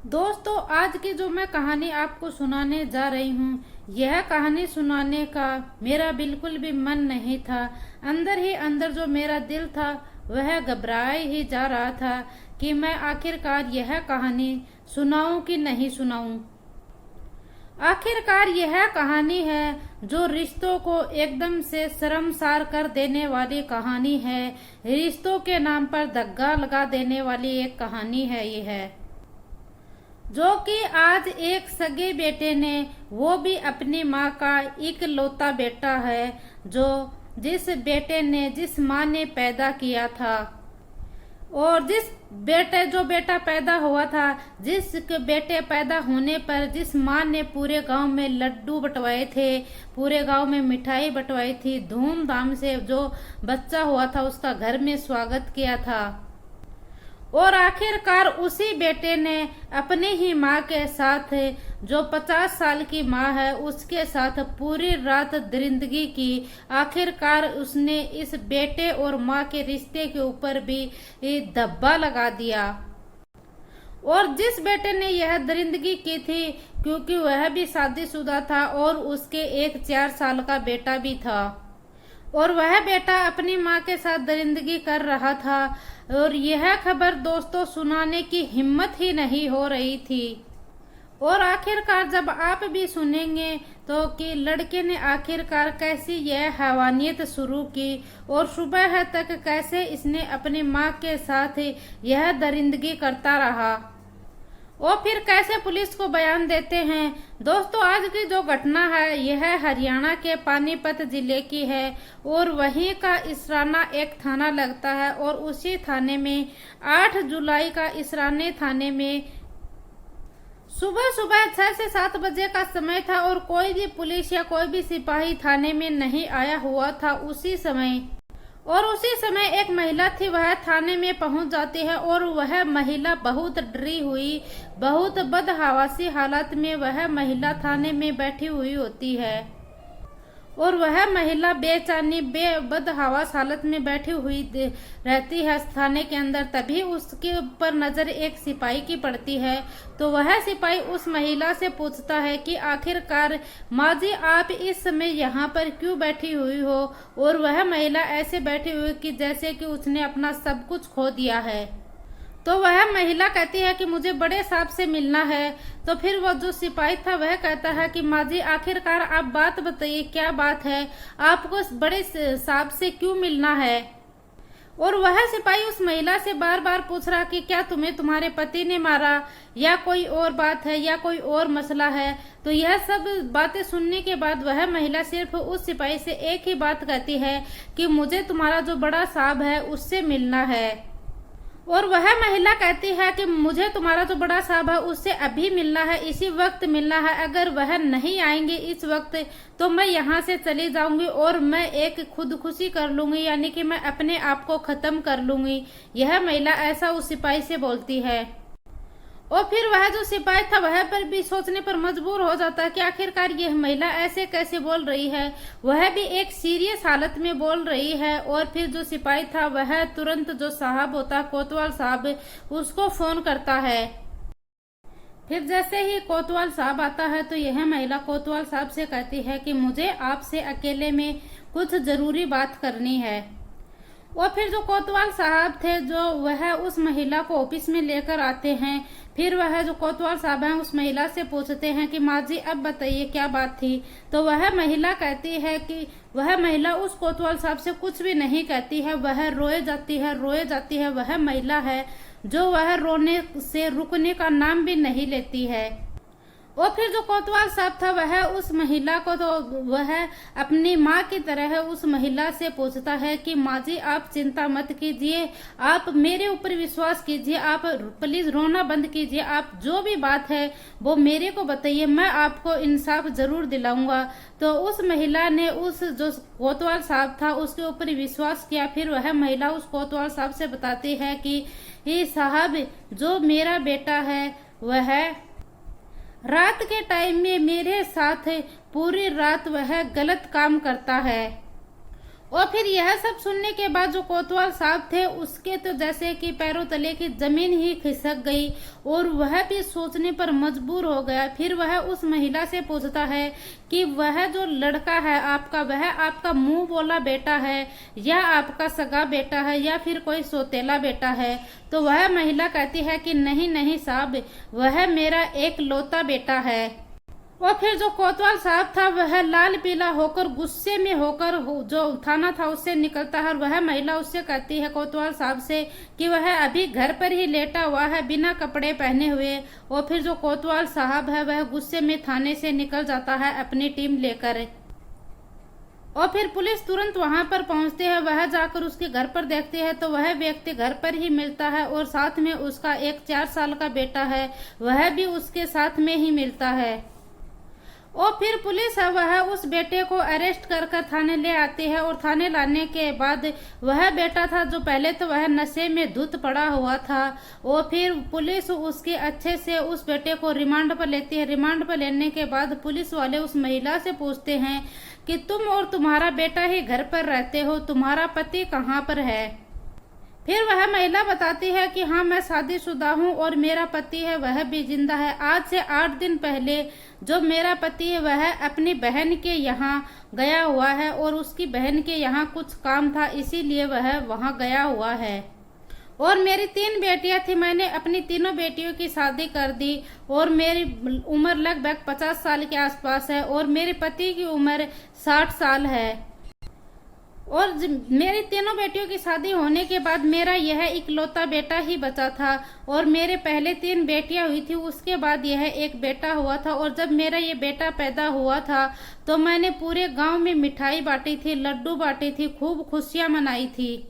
दोस्तों, आज की जो मैं कहानी आपको सुनाने जा रही हूँ, यह कहानी सुनाने का मेरा बिल्कुल भी मन नहीं था। अंदर ही अंदर जो मेरा दिल था वह घबराए ही जा रहा था कि मैं आखिरकार यह कहानी सुनाऊं कि नहीं सुनाऊं। आखिरकार यह कहानी है जो रिश्तों को एकदम से शर्मसार कर देने वाली कहानी है। रिश्तों के नाम पर धग्गा लगा देने वाली एक कहानी है यह, जो कि आज एक सगे बेटे ने, वो भी अपनी माँ का इकलौता बेटा है, जो जिस बेटे ने, जिस माँ ने पैदा किया था, और जो बेटा पैदा हुआ था, जिस बेटे पैदा होने पर जिस माँ ने पूरे गांव में लड्डू बंटवाए थे, पूरे गांव में मिठाई बंटवाई थी, धूमधाम से जो बच्चा हुआ था उसका घर में स्वागत किया था। और आखिरकार उसी बेटे ने अपनी ही माँ के साथ, जो 50 साल की माँ है, उसके साथ पूरी रात दरिंदगी की। आखिरकार उसने इस बेटे और माँ के रिश्ते के ऊपर भी धब्बा लगा दिया। और जिस बेटे ने यह दरिंदगी की थी, क्योंकि वह भी शादीशुदा था और उसके एक 4 साल का बेटा भी था, और वह बेटा अपनी माँ के साथ दरिंदगी कर रहा था, और यह खबर दोस्तों सुनाने की हिम्मत ही नहीं हो रही थी। और आखिरकार जब आप भी सुनेंगे तो कि लड़के ने आखिरकार कैसी यह हैवानियत शुरू की, और सुबह तक कैसे इसने अपनी माँ के साथ यह दरिंदगी करता रहा, और फिर कैसे पुलिस को बयान देते हैं। दोस्तों, आज की जो घटना है यह हरियाणा के पानीपत जिले की है, और वहीं का इसराना एक थाना लगता है, और उसी थाने में 8 जुलाई का इसराने थाने में सुबह सुबह 6 से 7 बजे का समय था, और कोई भी पुलिस या कोई भी सिपाही थाने में नहीं आया हुआ था उसी समय एक महिला थी, वह थाने में पहुंच जाती है, और वह महिला बहुत डरी हुई, बहुत बदहवासी हालत में वह महिला थाने में बैठी हुई होती है, और वह महिला बेचैनी बदहवास हालत में बैठी हुई रहती है थाने के अंदर। तभी उसके ऊपर नजर एक सिपाही की पड़ती है, तो वह सिपाही उस महिला से पूछता है कि आखिरकार माँ जी, आप इस समय यहाँ पर क्यों बैठी हुई हो। और वह महिला ऐसे बैठी हुई कि जैसे कि उसने अपना सब कुछ खो दिया है। तो वह महिला कहती है कि मुझे बड़े साहब से मिलना है। तो फिर वो जो सिपाही था वह कहता है कि माँ जी, आखिरकार आप बात बताइए, क्या बात है, आपको बड़े साहब से क्यों मिलना है। और वह सिपाही उस महिला से बार बार पूछ रहा कि क्या तुम्हें तुम्हारे पति ने मारा, या कोई और बात है, या कोई और मसला है। तो यह सब बातें सुनने के बाद वह महिला सिर्फ उस सिपाही से एक ही बात कहती है कि मुझे तुम्हारा जो बड़ा साहब है उससे मिलना है। और वह महिला कहती है कि मुझे तुम्हारा जो बड़ा साहब है उससे अभी मिलना है, इसी वक्त मिलना है। अगर वह नहीं आएंगे इस वक्त तो मैं यहाँ से चली जाऊंगी, और मैं एक खुदकुशी कर लूंगी, यानी कि मैं अपने आप को खत्म कर लूंगी। यह महिला ऐसा उस सिपाही से बोलती है। और फिर वह जो सिपाही था वह पर भी सोचने पर मजबूर हो जाता है कि आखिरकार यह महिला ऐसे कैसे बोल रही है, वह भी एक सीरियस हालत में बोल रही है। और फिर जो सिपाही था वह तुरंत जो साहब होता है, कोतवाल साहब, उसको फोन करता है। फिर जैसे ही कोतवाल साहब आता है तो यह महिला कोतवाल साहब से कहती है कि मुझे आपसे अकेले में कुछ जरूरी बात करनी है। और फिर जो कोतवाल साहब थे, जो वह उस महिला को ऑफिस में लेकर आते हैं। फिर वह जो कोतवाल साहब हैं उस महिला से पूछते हैं कि माँ जी, अब बताइए क्या बात थी। तो वह महिला कहती है कि वह महिला उस कोतवाल साहब से कुछ भी नहीं कहती है, वह रोए जाती है। वह महिला है जो वह रोने से रुकने का नाम भी नहीं लेती है। और फिर जो कोतवाल साहब था वह उस महिला को, तो वह अपनी माँ की तरह उस महिला से पूछता है कि माँ जी, आप चिंता मत कीजिए, आप मेरे ऊपर विश्वास कीजिए, आप प्लीज रोना बंद कीजिए, आप जो भी बात है वो मेरे को बताइए, मैं आपको इंसाफ जरूर दिलाऊंगा। तो उस महिला ने उस जो कोतवाल साहब था उसके ऊपर विश्वास किया। फिर वह महिला उस कोतवाल साहब से बताती है कि ये साहब, जो मेरा बेटा है वह रात के टाइम में मेरे साथ पूरी रात वह गलत काम करता है, और फिर यह सब सुनने के बाद जो कोतवाल साहब थे उसके तो जैसे कि पैरों तले की जमीन ही खिसक गई और वह भी सोचने पर मजबूर हो गया। फिर वह उस महिला से पूछता है कि वह जो लड़का है आपका, वह आपका मुंह बोला बेटा है या आपका सगा बेटा है या फिर कोई सौतेला बेटा है। तो वह महिला कहती है कि नहीं नहीं साहब, वह मेरा एक लौता बेटा है। और फिर जो कोतवाल साहब था वह लाल पीला होकर गुस्से में होकर जो थाना था उससे निकलता है और वह महिला उससे कहती है कोतवाल साहब से कि वह अभी घर पर ही लेटा हुआ है बिना कपड़े पहने हुए। और फिर जो कोतवाल साहब है वह गुस्से में थाने से निकल जाता है अपनी टीम लेकर। और फिर पुलिस तुरंत वहां पर पहुंचती है। वह जाकर उसके घर पर देखती है तो वह व्यक्ति घर पर ही मिलता है और साथ में उसका एक 4 साल का बेटा है, वह भी उसके साथ में ही मिलता है। और फिर पुलिस है वह उस बेटे को अरेस्ट कर कर थाने ले आती है। और थाने लाने के बाद वह बेटा था जो पहले तो वह नशे में धुत पड़ा हुआ था। और फिर पुलिस उसके अच्छे से उस बेटे को रिमांड पर लेती है। रिमांड पर लेने के बाद पुलिस वाले उस महिला से पूछते हैं कि तुम और तुम्हारा बेटा ही घर पर रहते हो, तुम्हारा पति कहाँ पर है। फिर वह महिला बताती है कि हाँ मैं शादीशुदा हूँ और मेरा पति है वह भी जिंदा है। आज से 8 दिन पहले जो मेरा पति है वह अपनी बहन के यहाँ गया हुआ है और उसकी बहन के यहाँ कुछ काम था इसीलिए वह वहाँ गया हुआ है। और मेरी 3 बेटियां थी, मैंने अपनी तीनों बेटियों की शादी कर दी और मेरी उम्र लगभग 50 साल के आसपास है और मेरे पति की उम्र 60 साल है। और मेरी तीनों बेटियों की शादी होने के बाद मेरा यह इकलौता बेटा ही बचा था। और मेरे पहले 3 बेटियां हुई थी, उसके बाद यह एक बेटा हुआ था। और जब मेरा ये बेटा पैदा हुआ था तो मैंने पूरे गांव में मिठाई बांटी थी, लड्डू बांटी थी, खूब खुशियां मनाई थी।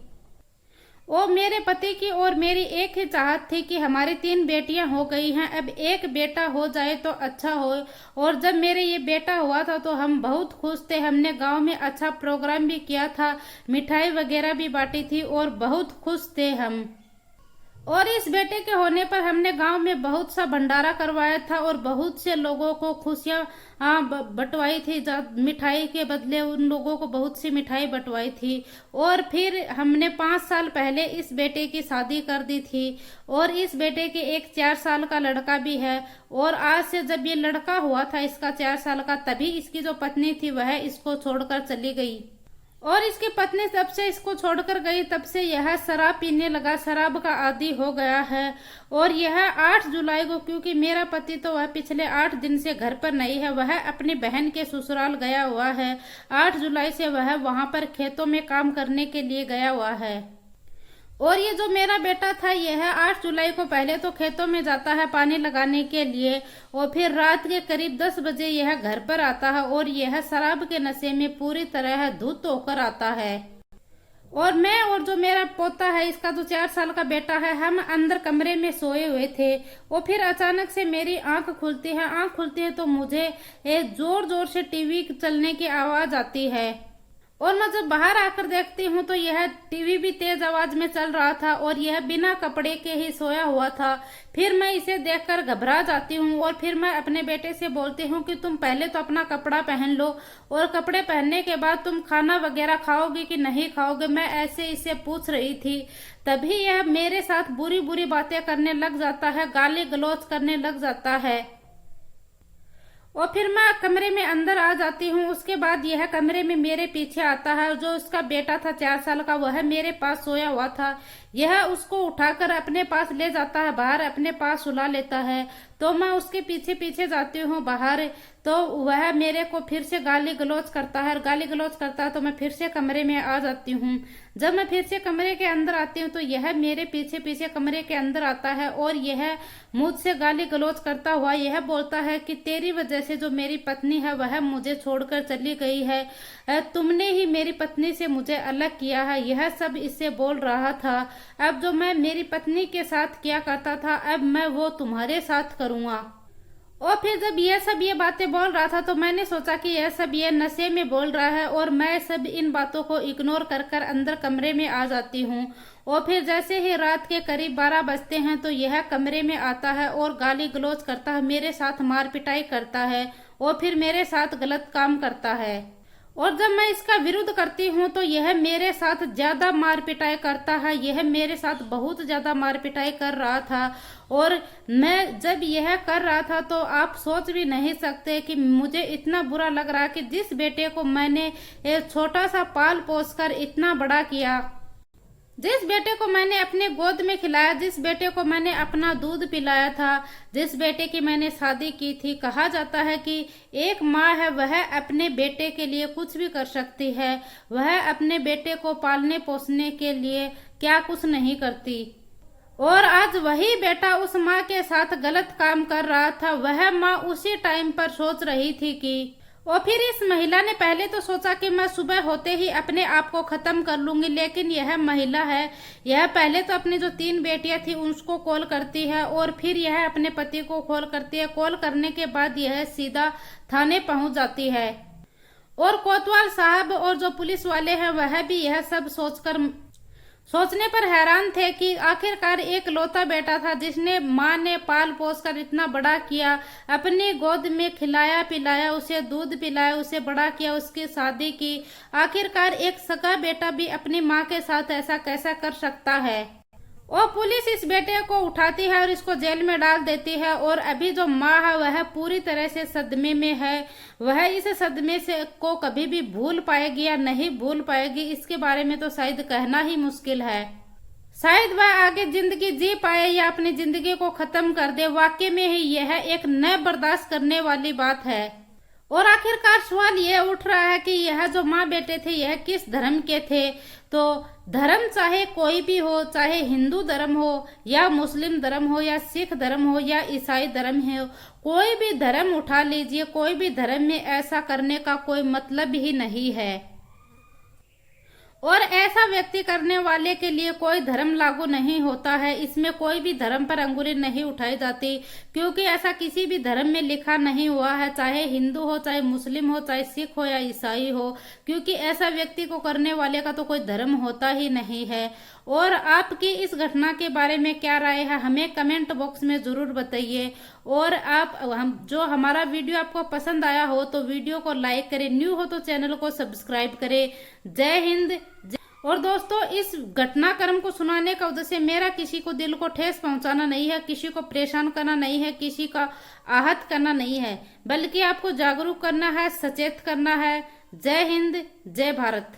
और मेरे पति की और मेरी एक ही चाहत थी कि हमारी 3 बेटियां हो गई हैं, अब एक बेटा हो जाए तो अच्छा हो। और जब मेरे ये बेटा हुआ था तो हम बहुत खुश थे। हमने गांव में अच्छा प्रोग्राम भी किया था, मिठाई वगैरह भी बांटी थी और बहुत खुश थे हम। और इस बेटे के होने पर हमने गांव में बहुत सा भंडारा करवाया था और बहुत से लोगों को खुशियां बंटवाई थी। मिठाई के बदले उन लोगों को बहुत सी मिठाई बंटवाई थी। और फिर हमने 5 साल पहले इस बेटे की शादी कर दी थी और इस बेटे के एक 4 साल का लड़का भी है। और आज से जब ये लड़का हुआ था इसका 4 साल का, तभी इसकी जो पत्नी थी वह इसको छोड़कर चली गई। और इसकी पत्नी जब से इसको छोड़कर गई तब से यह शराब पीने लगा, शराब का आदी हो गया है। और यह 8 जुलाई को, क्योंकि मेरा पति तो वह पिछले 8 दिन से घर पर नहीं है, वह अपनी बहन के ससुराल गया हुआ है। 8 जुलाई से वह वहां पर खेतों में काम करने के लिए गया हुआ है। और ये जो मेरा बेटा था यह 8 जुलाई को पहले तो खेतों में जाता है पानी लगाने के लिए और फिर रात के करीब 10 बजे यह घर पर आता है और यह शराब के नशे में पूरी तरह धुत होकर आता है। और मैं और जो मेरा पोता है, इसका जो 4 साल का बेटा है, हम अंदर कमरे में सोए हुए थे। और फिर अचानक से मेरी आंख खुलती है। आंख खुलती है तो मुझे जोर जोर से टीवी चलने की आवाज आती है। और मैं जब बाहर आकर देखती हूँ तो यह टीवी भी तेज आवाज में चल रहा था और यह बिना कपड़े के ही सोया हुआ था। फिर मैं इसे देखकर घबरा जाती हूँ और फिर मैं अपने बेटे से बोलती हूँ कि तुम पहले तो अपना कपड़ा पहन लो और कपड़े पहनने के बाद तुम खाना वगैरह खाओगे कि नहीं खाओगे। मैं ऐसे इसे पूछ रही थी। तभी यह मेरे साथ बुरी बुरी बातें करने लग जाता है, गाली गलौज करने लग जाता है। और फिर मैं कमरे में अंदर आ जाती हूँ। उसके बाद यह कमरे में मेरे पीछे आता है। जो उसका बेटा था 4 साल का, वह मेरे पास सोया हुआ था। यह उसको उठाकर अपने पास ले जाता है, बाहर अपने पास सुला लेता है। तो मैं उसके पीछे पीछे जाती हूँ बाहर, तो वह मेरे को फिर से गाली गलौज करता है। गाली गलौज करता है तो मैं फिर से कमरे में आ जाती हूँ। जब मैं फिर से कमरे के अंदर आती हूँ तो यह मेरे पीछे पीछे कमरे के अंदर आता है और यह मुझसे गाली गलौज करता हुआ यह बोलता है कि तेरी वजह से जो मेरी पत्नी है वह मुझे छोड़कर चली गई है, तुमने ही मेरी पत्नी से मुझे अलग किया है। यह सब इससे बोल रहा था। अब जो मैं मेरी पत्नी के साथ किया करता था अब मैं वो तुम्हारे साथ करूंगा। और फिर जब यह सब ये बातें बोल रहा था तो मैंने सोचा कि यह सब ये नशे में बोल रहा है और मैं सब इन बातों को इग्नोर कर कर अंदर कमरे में आ जाती हूँ। और फिर जैसे ही रात के करीब 12 बजते हैं तो यह कमरे में आता है और गाली गलौज करता है, मेरे साथ मार पिटाई करता है और फिर मेरे साथ गलत काम करता है। और जब मैं इसका विरोध करती हूँ तो यह मेरे साथ ज्यादा मार पिटाई करता है। यह मेरे साथ बहुत ज्यादा मार पिटाई कर रहा था। और मैं जब यह कर रहा था तो आप सोच भी नहीं सकते कि मुझे इतना बुरा लग रहा कि जिस बेटे को मैंने एक छोटा सा पाल पोस कर इतना बड़ा किया, जिस बेटे को मैंने अपने गोद में खिलाया, जिस बेटे को मैंने अपना दूध पिलाया था, जिस बेटे की मैंने शादी की थी। कहा जाता है कि एक माँ है वह अपने बेटे के लिए कुछ भी कर सकती है, वह अपने बेटे को पालने पोसने के लिए क्या कुछ नहीं करती। और आज वही बेटा उस माँ के साथ गलत काम कर रहा था। वह माँ उसी टाइम पर सोच रही थी कि, और फिर इस महिला ने पहले तो सोचा कि मैं सुबह होते ही अपने आप को खत्म कर लूंगी, लेकिन यह महिला है, यह पहले तो अपनी जो 3 बेटियां थी उसको कॉल करती है और फिर यह अपने पति को कॉल करती है। कॉल करने के बाद यह सीधा थाने पहुंच जाती है। और कोतवाल साहब और जो पुलिस वाले हैं वह भी यह सब सोचने पर हैरान थे कि आखिरकार एक लौता बेटा था जिसने माँ ने पाल पोस कर इतना बड़ा किया, अपनी गोद में खिलाया पिलाया, उसे दूध पिलाया, उसे बड़ा किया, उसकी शादी की। आखिरकार एक सगा बेटा भी अपनी माँ के साथ ऐसा कैसा कर सकता है। और पुलिस इस बेटे को उठाती है और इसको जेल में डाल देती है। और अभी जो माँ है वह पूरी तरह से सदमे में है। वह इस सदमे से को कभी भी भूल पाएगी या नहीं भूल पाएगी, इसके बारे में तो शायद कहना ही मुश्किल है। शायद वह आगे जिंदगी जी पाए या अपनी जिंदगी को खत्म कर दे। वाकई में ही यह एक न बर्दाश्त करने वाली बात है। और आखिरकार सवाल यह उठ रहा है कि यह जो माँ बेटे थे यह किस धर्म के थे। तो धर्म चाहे कोई भी हो, चाहे हिंदू धर्म हो या मुस्लिम धर्म हो या सिख धर्म हो या ईसाई धर्म हो, कोई भी धर्म उठा लीजिए, कोई भी धर्म में ऐसा करने का कोई मतलब ही नहीं है। और ऐसा व्यक्ति करने वाले के लिए कोई धर्म लागू नहीं होता है। इसमें कोई भी धर्म पर अंगुली नहीं उठाई जाती, क्योंकि ऐसा किसी भी धर्म में लिखा नहीं हुआ है, चाहे हिंदू हो, चाहे मुस्लिम हो, चाहे सिख हो या ईसाई हो, क्योंकि ऐसा व्यक्ति को करने वाले का तो कोई धर्म होता ही नहीं है। और आपकी इस घटना के बारे में क्या राय है हमें कमेंट बॉक्स में जरूर बताइए। और जो हमारा वीडियो आपको पसंद आया हो तो वीडियो को लाइक करें, न्यू हो तो चैनल को सब्सक्राइब करें। जय हिंद। और दोस्तों, इस घटनाक्रम को सुनाने का उद्देश्य मेरा किसी को दिल को ठेस पहुंचाना नहीं है, किसी को परेशान करना नहीं है, किसी का आहत करना नहीं है, बल्कि आपको जागरूक करना है, सचेत करना है। जय हिंद, जय भारत।